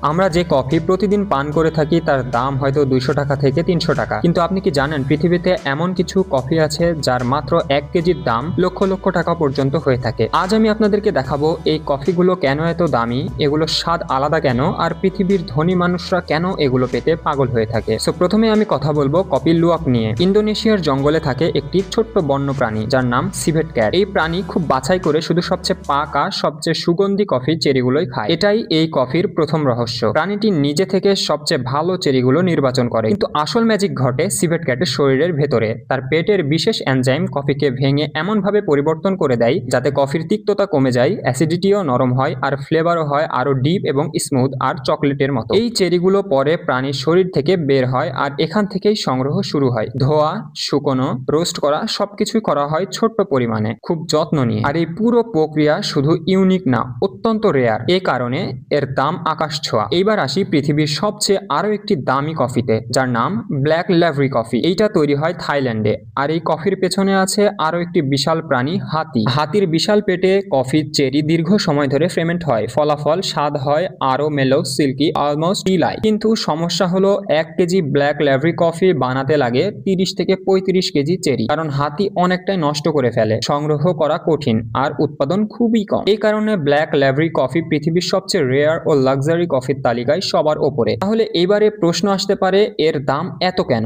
আমরা যে কফি প্রতিদিন পান করে থাকি তার দাম হয়তো 200 টাকা থেকে 300 টাকা, কিন্তু আপনি কি জানেন পৃথিবীতে এমন কিছু কফি আছে যার মাত্র 1 কেজির দাম লক্ষ লক্ষ টাকা পর্যন্ত হয়ে থাকে। আজ আমি আপনাদেরকে দেখাবো এই কফিগুলো কেন এত দামি, এগুলোর স্বাদ আলাদা কেন, আর পৃথিবীর ধনী মানুষরা কেন এগুলো পেতে পাগল হয়ে থাকে। সো প্রথমে আমি কথা বলবো কপি লুয়াক নিয়ে। ইন্দোনেশিয়ার জঙ্গলে থাকে একটি ছোট্ট বন্য প্রাণী যার নাম সিভেট ক্যাট। এই প্রাণী খুব বাছাই করে শুধু সবচেয়ে পাকা, সবচেয়ে সুগন্ধি কফি চেরিগুলোই খায়। এটাই এই কফির প্রথম রহস্য। প্রাণীটি নিজে থেকে সবচেয়ে ভালো চেরিগুলো নির্বাচন করে, কিন্তু আসল ম্যাজিক ঘটে সিভেট ক্যাটের শরীরের ভেতরে। তার পেটের বিশেষ এনজাইম কফিকে ভেঙে এমন ভাবে পরিবর্তন করে দেয় যাতে কফির তিক্ততা কমে যায়, অ্যাসিডিটিও নরম হয়, আর ফ্লেভারও হয় আরো ডিপ এবং স্মুথ আর চকলেটের মতো। এই চেরিগুলো পরে প্রাণীর শরীর থেকে বের হয় আর এখান থেকেই সংগ্রহ শুরু হয়। ধোয়া, শুকনো, রোস্ট করা সবকিছুই করা হয় ছোট্ট পরিমাণে, খুব যত্ন নিয়ে। আর এই পুরো প্রক্রিয়া শুধু ইউনিক না, অত্যন্ত রেয়ার। এই কারণে এর দাম আকাশ ছোঁয়া। এইবার আসি পৃথিবীর সবচেয়ে আরো একটি দামি কফিতে, যার নাম ব্ল্যাক ল্যাভরি কফি। এইটা তৈরি হয় থাইল্যান্ডে। আর এই কফির পেছনে আছে আরো একটি বিশাল প্রাণী, হাতি। হাতির বিশাল পেটে কফির চেরি দীর্ঘ সময় ধরে ফেমেন্ট হয়, ফলাফল স্বাদ হয় আরো মেলো, সিল্কি, অলমোস্ট টি-লাইক। কিন্তু সমস্যা হলো 1 কেজি ব্ল্যাক ল্যাভরি কফি বানাতে লাগে 30 থেকে 35 কেজি চেরি, কারণ হাতি অনেকটাই নষ্ট করে ফেলে। সংগ্রহ করা কঠিন আর উৎপাদন খুবই কম। এই কারণে ব্ল্যাক ল্যাভরি কফি পৃথিবীর সবচেয়ে রেয়ার ও লাক্সারি কফির তালিকায় সবার ওপরে। তাহলে এবারে প্রশ্ন আসতে পারে, এর দাম এত কেন?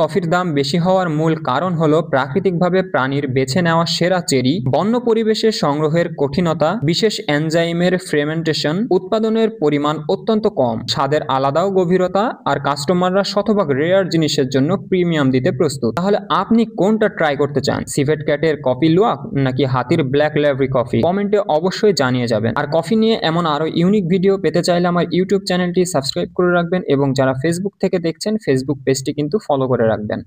কফির দাম বেশি হওয়ার মূল কারণ হলো প্রাকৃতিকভাবে প্রাণীর বেছে নেওয়া সেরা চেরি, বন্য পরিবেশে সংগ্রহের কঠিনতা, বিশেষ এনজাইমের ফ্রেমেন্টেশন, উৎপাদনের পরিমাণ অত্যন্ত কম, স্বাদের আলাদাও গভীরতা, আর কাস্টমাররা শতভাগ রেয়ার জিনিসের জন্য প্রিমিয়াম দিতে প্রস্তুত। তাহলে আপনি কোনটা ট্রাই করতে চান, সিভেট ক্যাটের কফি লুয়াক নাকি হাতির ব্ল্যাক ল্যাভরি কফি? কমেন্টে অবশ্যই জানিয়ে যাবেন। আর কফি নিয়ে এমন আরো ইউনিক ভিডিও পেতে চাইলে আমার ইউটিউব চ্যানেলটি সাবস্ক্রাইব করে রাখবেন, এবং যারা ফেসবুক থেকে দেখছেন ফেসবুক পেজটি কিন্তু ফলো করে রাখবেন।